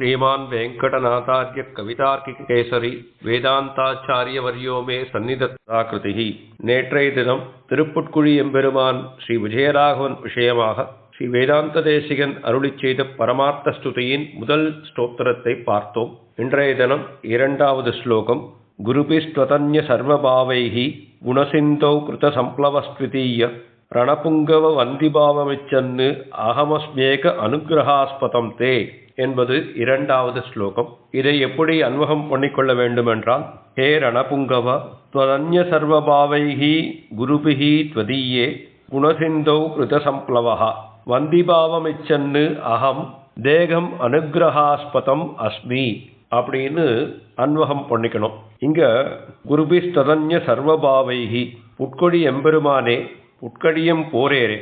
श्रीमान् वेंकटनाथार्य कवितार्किकेसरी वेदांताचार्यवर्यो मे सन्निधत्ताकृतिः நேற்றைய தினம் திருப்புட்குழி எம்பெருமான் ஸ்ரீ விஜயராகவன் விஷயமாக ஸ்ரீ வேதாந்த தேசிகன் அருளிச் செய்த பரமார்த்த ஸ்துதியின் முதல் ஸ்தோத்திரத்தை பார்த்தோம். இன்றைய தினம் இரண்டாவது ஸ்லோகம். குருபிஸ்த்வதன்ய சர்வபாவைஹி குணசிந்தௌ கிருத சம்ப்ளவஸ்த்விதீய ரணபுங்கவ வந்திபாவமிச்சன்னு அகமஸ்மேக அனுகிரகாஸ்பதம் தே என்பது இரண்டாவது ஸ்லோகம். இதை எப்படி அன்வகம் பண்ணிக்கொள்ள வேண்டும் என்றால், ஹே ரணபுங்கவ த்வதன்ய சர்வபாவைஹி குருபிஹி த்வதீயே குணசிந்தௌ கிருத சம்ப்ளவஹ வந்திபாவமிச்சன்னு அகம் தேகம் அனுகிரகாஸ்பதம் அஸ்மி அப்படின்னு அன்வகம் பண்ணிக்கணும். இங்க குருபிஸ்ததன்ய சர்வபாவைஹி, உட்கொடி எம்பெருமானே, உட்கடியம் போரேரே,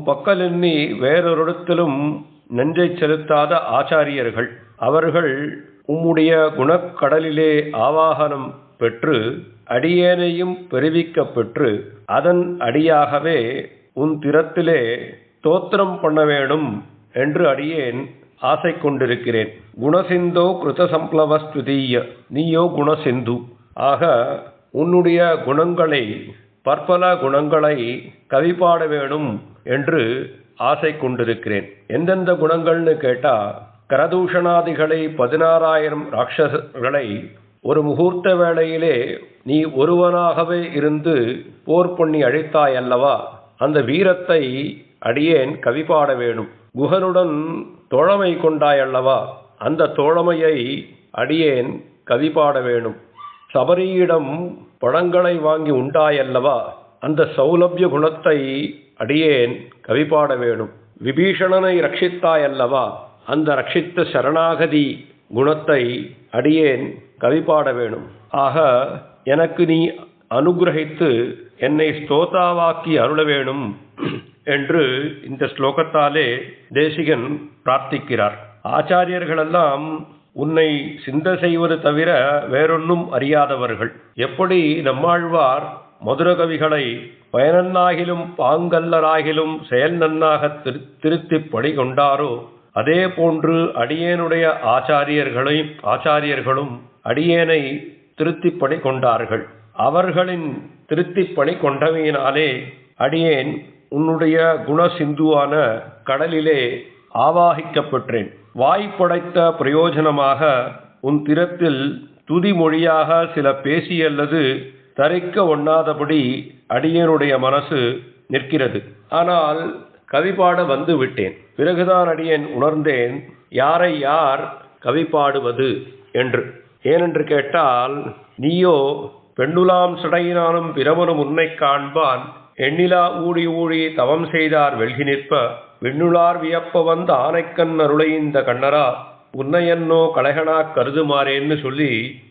பக்கலென்னி வேறொருடத்திலும் நெஞ்சை செலுத்தாத ஆச்சாரியர்கள், அவர்கள் உம்முடைய குணக்கடலிலே ஆவாகனம் பெற்று அடியேனையும் பெருவிக்க பெற்று அதன் அடியாகவே உன் திறத்திலே தோத்திரம் பண்ண வேணும் என்று அடியேன் ஆசை கொண்டிருக்கிறேன். குணசிந்தோ கிருத சம்ப்ளவஸ்துதீய, நீயோ குணசிந்து. ஆக உன்னுடைய குணங்களை, பற்பல குணங்களை கவிபாட வேணும் என்று ஆசை கொண்டிருக்கிறேன். எந்தெந்த குணங்கள்னு கேட்டா, கரதூஷணாதிகளை 16,000 ராட்சசர்களை ஒரு முகூர்த்த வேளையிலே நீ ஒருவனாகவே இருந்து போர் பண்ணி அழித்தாய் அல்லவா, அந்த வீரத்தை அடியேன் கவிபாட வேணும். குகனுடன் தோழமை கொண்டாயல்லவா, அந்த தோழமையை அடியேன் கவிபாட வேணும். சபரியிடம் பழங்களை வாங்கி உண்டாயல்லவா, அந்த சௌலபிய குணத்தை அடியேன் கவிபாட வேணும். விபீஷணனை ரட்சித்தாயல்லவா, அந்த ரட்சித்த சரணாகதி குணத்தை அடியேன் கவிபாட வேணும். ஆக எனக்கு நீ அனுகிரகித்து என்னை ஸ்தோதாவாக்கி அருள வேணும் என்று இந்த ஸ்லோகத்தாலே தேசிகன் பிரார்த்திக்கிறார். ஆச்சாரியர்களெல்லாம் உன்னை சிந்த செய்வது தவிர வேறொன்னும் அறியாதவர்கள். எப்படி நம்மாழ்வார் மதுர கவிகளை பயனன்னாகிலும் பாங்கல்லராகிலும் செயல் நன்னாக திருத்தி பணி கொண்டாரோ, அதே போன்று அடியேனுடைய ஆச்சாரியர்களும் அடியேனை திருத்தி பணி கொண்டார்கள். அவர்களின் திருத்தி பணி கொண்டமையினாலே அடியேன் உன்னுடைய குணசிந்துவான கடலிலே ஆவாகிக்கப்பெற்றேன். வாய்ப்படைத்த பிரயோஜனமாக உன் திறத்தில் துதி மொழியாக சில பேசி அல்லது தரிக்க ஒண்ணாதபடி அடியேனுடைய மனசு நிற்கிறது. ஆனால் கவிபாட வந்து விட்டேன். பிறகுதான் அடியேன் உணர்ந்தேன் யாரை யார் கவிபாடுவது என்று. ஏனென்று கேட்டால், நீயோ பெண்ணுலாம் சடையினானும் பிரமனும் உன்னை காண்பான் எண்ணிலா ஊழி ஊழி தவம் செய்தார் வெல்கி நிற்ப விண்ணுளார் வியப்ப வந்த ஆனைக்கண் அருளை இந்த கண்ணரா உன்னையன்னோ கலைகனா கருதுமாறேன்னு சொல்லி,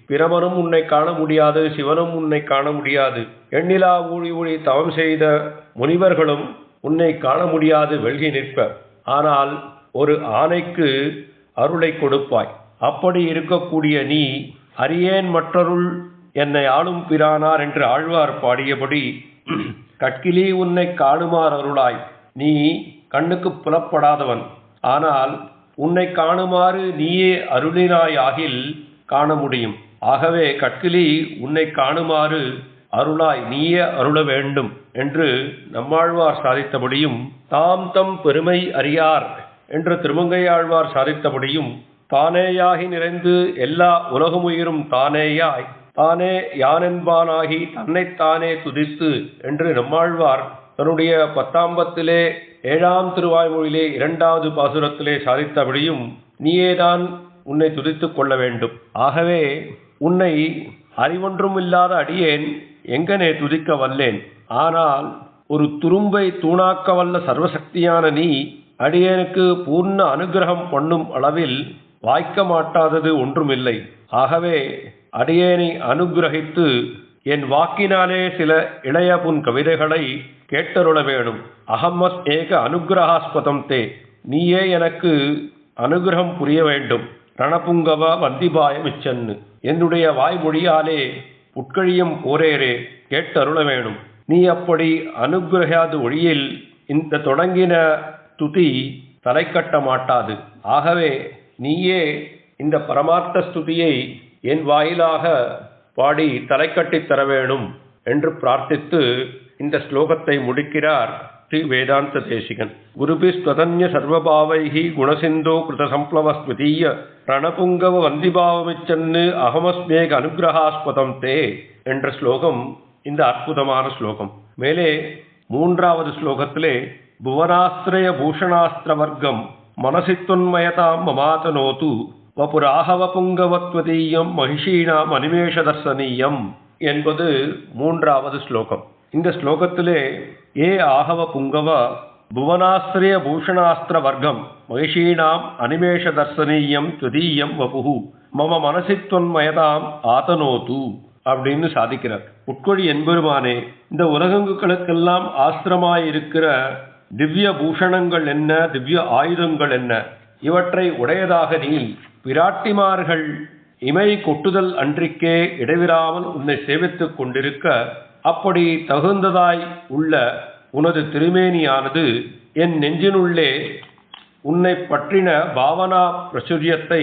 பிரமனும் உன்னை காண முடியாது, சிவனும் உன்னை காண முடியாது, எண்ணிலா ஊழி ஊழி தவம் செய்த முனிவர்களும் உன்னை காண முடியாது வெல்கி நிற்ப, ஆனால் ஒரு ஆனைக்கு அருளை கொடுப்பாய். அப்படி இருக்கக்கூடிய நீ அரியேன் மற்றருள் என்னை ஆளும் பிரானார் என்று ஆழ்வார் பாடியபடி, கட்கிலி உன்னை காணுமாறு அருளாய். நீ கண்ணுக்கு புலப்படாதவன், ஆனால் உன்னை காணுமாறு நீயே அருளினாயாகில் காண முடியும். ஆகவே கட்கிலி உன்னை காணுமாறு அருளாய், நீயே அருள வேண்டும் என்று நம்மாழ்வார் சாதித்தபடியும், தாம் தம் பெருமை அறியார் என்று திருமங்கையாழ்வார் சாதித்தபடியும், தானேயாகி நிறைந்து எல்லா உலகமுயிரும் தானேயாய் தானே யானென்பானாகி தன்னைத்தானே துதித்து என்று நம்மாழ்வார் தன்னுடைய 10ஆம் 7ஆம் திருவாய்மொழியிலே 2வது பாசுரத்திலே சாதித்தபடியும், நீயேதான் உன்னை துதித்துக் கொள்ள வேண்டும். ஆகவே உன்னை அறிவொன்றும் இல்லாத அடியேன் எங்கனே துதிக்க வல்லேன். ஆனால் ஒரு துரும்பை தூணாக்க வல்ல சர்வசக்தியான நீ அடியேனுக்கு பூர்ண அனுகிரகம் பண்ணும் அளவில் வாய்க்க மாட்டாதது ஒன்றுமில்லை. ஆகவே அடியேனை அனுகிரகித்து என் வாக்கினாலே சில இளைய புன் கவிதைகளை கேட்டருள வேணும். அகமஸ் ஏக அனுகிரகாஸ்பதம் தே, நீயே எனக்கு அனுகிரகம் புரிய வேண்டும். ரணபுங்கவ வந்திபாயமிச்சன்னு, என்னுடைய வாய்மொழியாலே உட்கழியம் போரேரே கேட்டருள வேணும். நீ அப்படி அனுகிரகாது ஒழியில் இந்த தொடங்கின துதி தலை கட்ட மாட்டாது. ஆகவே நீயே இந்த பரமார்த்த ஸ்துதியை என் வாயிலாக பாடி தலைக்கட்டித் தர வேணும் என்று பிரார்த்தித்து இந்த ஸ்லோகத்தை முடிக்கிறார் ஸ்ரீ வேதாந்த தேசிகன். குருபிஸ்வதன்ய சர்வபாவைஹி குணசிந்தோ கிருத சம்ப்ளவ ஸ்மிருதீய ரணபுங்கவ வந்திபாவமிச்சன்னு அகமஸ்மேக அனுகிரகாஸ்பதம் தே என்ற ஸ்லோகம் இந்த அற்புதமான ஸ்லோகம். மேலே 3வது ஸ்லோகத்திலே புவனாஸ்திரய பூஷணாஸ்திர வர்க்கம் மனசித்துன்மயதாம் மமாதனோது வபுராஹவ புங்கவத்வதீயம் மகிஷீணாம் அனிமேஷ தர்சனீயம் என்பது 3வது ஸ்லோகம். இந்த ஸ்லோகத்திலே ஏ ஆகவ புங்கவ புவனாஸ்திரய பூஷணாஸ்திர வர்க்கம் மகிஷீணாம் அனிமேஷ தர்சனீயம் துவதீயம் வபுஹு மம மனசித்துன்மயதாம் ஆதனோது அப்படின்னு சாதிக்கிறார். உட்கொழி என்பெருமானே, இந்த உலகங்களுக்கெல்லாம் ஆஸ்திரமாயிருக்கிற திவ்ய பூஷணங்கள் என்ன, திவ்ய ஆயுதங்கள் என்ன, இவற்றை உடையதாக நீ பிராட்டிமார்கள் இமை கொட்டுதல் அன்றிக்கே இடைவிராமல் உன்னை சேவித்துக் கொண்டிருக்க, அப்படி தகுந்ததாய் உள்ள உனது திருமேனியானது என் நெஞ்சினுள்ளே உன்னை பற்றின பாவனா பிரசுரியத்தை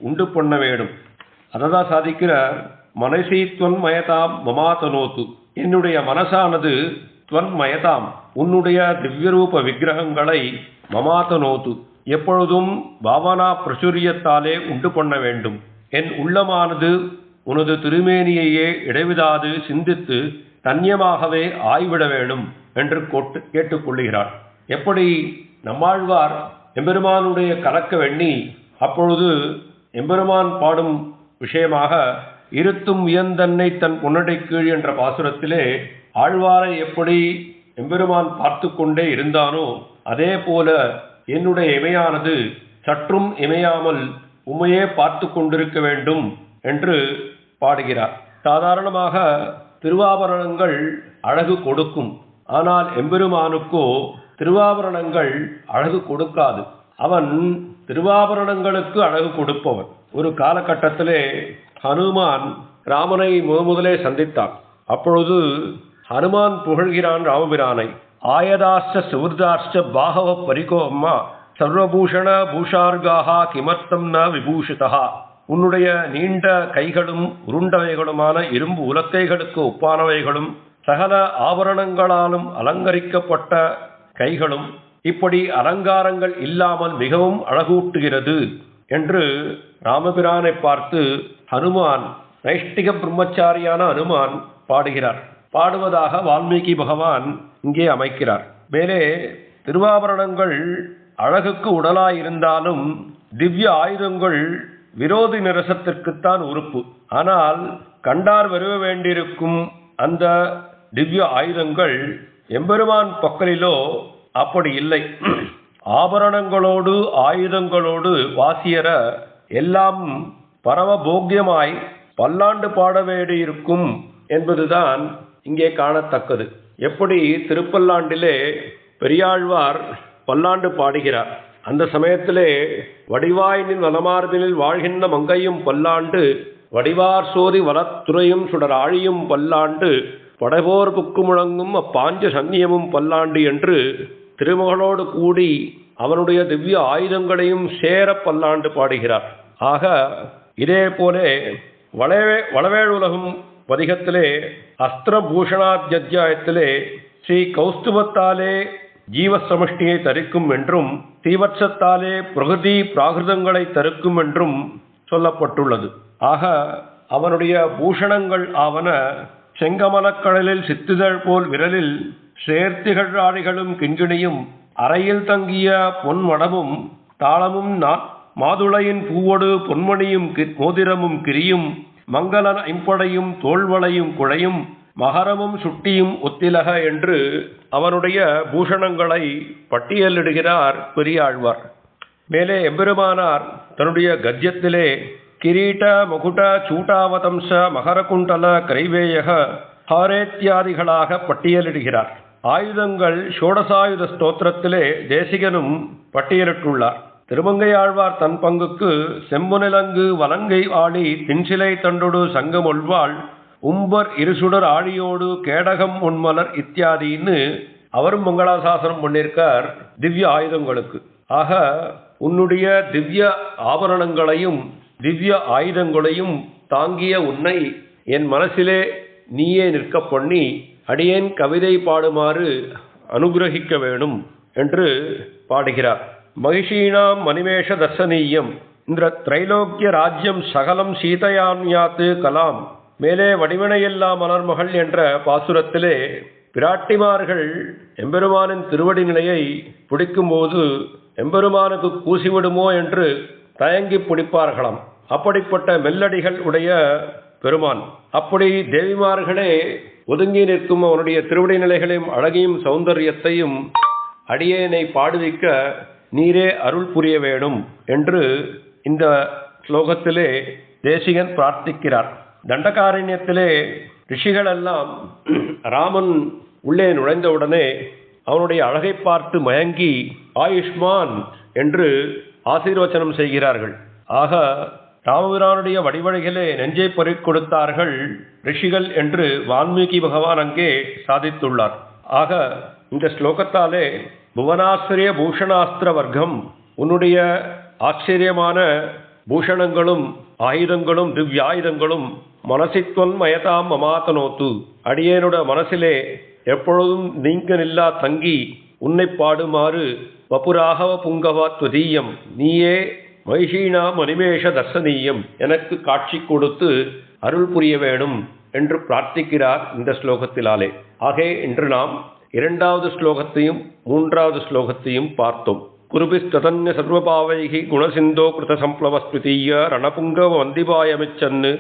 உண்டு பண்ண வேண்டும். அததான் சாதிக்கிறார். மனசி துவன்மயதாம் மமாதனோத்து, என்னுடைய மனசானது துவன்மயதாம் உன்னுடைய திவ்யரூப விக்கிரகங்களை மமாதனோத்து எப்பொழுதும் பாவனா பிரசுரியத்தாலே உண்டு பண்ண வேண்டும். என் உள்ளமானது உனது திருமேனியையே இடைவிடாது சிந்தித்து தன்யமாகவே ஆய்விட வேண்டும் என்று கேட்டுக்கொள்ளுகிறார். எப்படி நம்மாழ்வார் எம்பெருமானுடைய கலக்க வெண்ணி அப்பொழுது எம்பெருமான் பாடும் விஷயமாக இருத்தும் வியந்தன்னை தன் பொன்னடை கீழ் என்ற பாசுரத்திலே ஆழ்வாரை எப்படி எம்பெருமான் பார்த்து கொண்டே இருந்தானோ அதே போல என்னுடைய இமையானது சற்றும் இமையாமல் உம்மையே பார்த்து கொண்டிருக்க வேண்டும் என்று பாடுகிறார். சாதாரணமாக திருவாபரணங்கள் அழகு கொடுக்கும், ஆனால் எம்பெருமானுக்கோ திருவாபரணங்கள் அழகு கொடுக்காது. அவன் திருவாபரணங்களுக்கு அழகு கொடுப்பவன். ஒரு காலகட்டத்திலே ஹனுமான் ராமனை முதலே சந்தித்தான். அப்பொழுது ஹனுமான் புகழ்கிறான் ராமபிரானை. ஆயதாஷ்ட சுவர்தாஷ்ட பாகவ பரிகோம்மா சர்வபூஷண பூஷார்காஹா கிமர்த்தம் ந விபூஷிதா. உன்னுடைய நீண்ட கைகளும் உருண்டவைகளுமான இரும்பு உலக்கைகளுக்கு ஒப்பானவைகளும் சகல ஆபரணங்களாலும் அலங்கரிக்கப்பட்ட கைகளும் இப்படி அலங்காரங்கள் இல்லாமல் மிகவும் அழகூட்டுகிறது என்று ராமபிரானை பார்த்து ஹனுமான், நைஷ்டிக பிரம்மச்சாரியான ஹனுமான் பாடுகிறார். பாடுவதாக வால்மீகி பகவான் இங்கே அமைக்கிறார். மேலே திருவாபரணங்கள் அழகுக்கு உடலாயிருந்தாலும் திவ்ய ஆயுதங்கள் விரோதி நிரசத்திற்குத்தான் உறுப்பு. ஆனால் கண்டார் வருவ வேண்டியிருக்கும் அந்த திவ்ய ஆயுதங்கள் எம்பெருமான் பக்கலிலோ அப்படி இல்லை. ஆபரணங்களோடு ஆயுதங்களோடு வாசியர எல்லாம் பரமபோக்கியமாய் பல்லாண்டு பாட வேண்டியிருக்கும் என்பதுதான் இங்கே காணத்தக்கது. எப்படி திருப்பல்லாண்டிலே பெரியாழ்வார் பல்லாண்டு பாடுகிறார். அந்த சமயத்திலே வடிவாயினின் வலமார்பினில் வாழ்கின்ற மங்கையும் பல்லாண்டு வடிவார் சோதி வலத்துறையும் சுடர் ஆழியும் பல்லாண்டு படைபோர் புக்கு முழங்கும் அப்பாஞ்ச சன்னியமும் பல்லாண்டு என்று திருமகளோடு கூடி அவனுடைய திவ்ய ஆயுதங்களையும் சேர பல்லாண்டு பாடுகிறார். ஆக இதே போல வளவேள் உலகம் பதிகத்திலே அஸ்திரபூஷணாத்யத்திலே ஸ்ரீ கௌஸ்துபத்தாலே ஜீவசமஷ்டியை தரிக்கும் என்றும் தீவட்சத்தாலே பிரகிருதி பிராகிருதங்களை தருக்கும் என்றும் சொல்லப்பட்டுள்ளது. ஆக அவனுடைய பூஷணங்கள் ஆவன செங்கமலக்கடலில் சித்துதழ் போல் விரலில் சேர்த்திகழாடிகளும் கிண்கிணியும் அறையில் தங்கிய பொன்மடமும் தாளமும் மாதுளையின் பூவோடு பொன்மணியும் மோதிரமும் கிரியும் மங்களன் ஐம்படையும் தோல்வளையும் குழையும் மகரமும் சுட்டியும் ஒத்திலக என்று அவனுடைய பூஷணங்களை பட்டியலிடுகிறார் பெரியாழ்வார். மேலே எம்பெருமானார் தன்னுடைய கத்தியத்திலே கிரீட மகுட சூட்டாவதம்ச மகரகுண்டல கிரைவேயக ஹாரேத்தியாதிகளாக பட்டியலிடுகிறார். ஆயுதங்கள் ஷோடசாயுத ஸ்தோத்திரத்திலே தேசிகனும் பட்டியலிட்டுள்ளார். திருமங்கையாழ்வார் தன் பங்குக்கு செம்புநிலங்கு வலங்கை ஆழி தின்சிலை தண்டொடு சங்கம் ஒள்வாள் உம்பர் இருசுடர் ஆழியோடு கேடகம் உண்மலர் இத்தியாதின்னு அவரும் மங்களாசாசனம் பண்ணியிருக்கார் திவ்ய ஆயுதங்களுக்கு. ஆக உன்னுடைய திவ்ய ஆபரணங்களையும் திவ்ய ஆயுதங்களையும் தாங்கிய உன்னை என் மனசிலே நீயே நிற்க பண்ணி அடியேன் கவிதை பாடுமாறு அனுகிரகிக்க வேணும் என்று பாடுகிறார். மகிஷீணாம் மணிமேஷ தர்சனீயம் இந்த திரைலோக்கிய ராஜ்யம் சகலம் சீதையான்யாத்து கலாம் மேலே வடிவனையெல்லாம் மலர்மகள் என்ற பாசுரத்திலே பிராட்டிமார்கள் எம்பெருமானின் திருவடி நிலையை பிடிக்கும்போது எம்பெருமானுக்கு கூசிவிடுமோ என்று தயங்கி பிடிப்பார்களாம். அப்படிப்பட்ட மெல்லடிகள் உடைய பெருமான். அப்படி தேவிமார்களே ஒதுங்கி நிற்கும் அவனுடைய திருவடி நிலைகளையும் அழகையும் சௌந்தரியத்தையும் அடியேனை பாடுவிக்க நீரே அருள் புரிய வேணும் என்று இந்த ஸ்லோகத்திலே தேசிகன் பிரார்த்திக்கிறார். தண்டகாரண்யத்திலே ரிஷிகளெல்லாம் ராமன் உள்ளே நுழைந்தவுடனே அவனுடைய அழகை பார்த்து மயங்கி ஆயுஷ்மான் என்று ஆசீர்வச்சனம் செய்கிறார்கள். ஆக ராமபிரானுடைய வடிவழிகளே நெஞ்சை பறிக் கொடுத்தார்கள் ரிஷிகள் என்று வால்மீகி பகவான் அங்கே சாதித்துள்ளார். ஆக இந்த ஸ்லோகத்தாலே புவனாசிரிய பூஷணாஸ்திர வர்க்கம் உன்னுடைய ஆச்சரியமான பூஷணங்களும் ஆயுதங்களும் திவ்யாயுதங்களும் மனசித்வன் மயதாம் மமாத்தனோத்து அடியேனுடைய மனசிலே எப்பொழுதும் நீங்க நில்லா தங்கி உன்னை பாடுமாறு வபுராகவ புங்கவா துவதீயம் நீயே மகிஷீணா மணிமேஷ தர்சனீயம் எனக்கு காட்சி கொடுத்து அருள் புரிய வேணும் என்று பிரார்த்திக்கிறார் இந்த ஸ்லோகத்திலாலே. ஆகவே இன்று நாம் இரண்டாவது ஸ்லோகத்தையும் மூன்றாவது ஸ்லோகத்தையும் பார்த்தோம். குருபிஸ்ததன்ய சர்வபாவைகி குணசிந்தோ கிருத சம்ப்ளவஸ்துதீய ரணபுங்கவ வந்திபாயமிச்சன்னு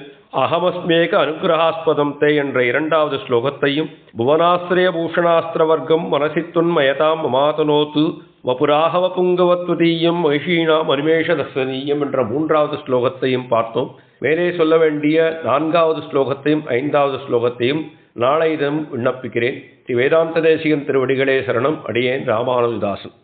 அகமஸ்மேக அனுகிரகாஸ்பதம் தே என்ற இரண்டாவது ஸ்லோகத்தையும் புவனாஸ்திரிய பூஷணாஸ்திர வர்க்கம் மனசித்துன் மயதாம் மமாதனோத்து வபுராகவ புங்கவத்வதீயம் மகிஷீணா மணிமேஷ தர்சனீயம் என்ற மூன்றாவது ஸ்லோகத்தையும் பார்த்தோம். மேலே சொல்ல வேண்டிய நான்காவது ஸ்லோகத்தையும் ஐந்தாவது ஸ்லோகத்தையும் நாளை தினம் விண்ணப்பிக்கிறேன். ஸ்ரீ வேதாந்த தேசிகன் திருவடிகளே சரணம். அடியேன் ராமானுஜதாசன்.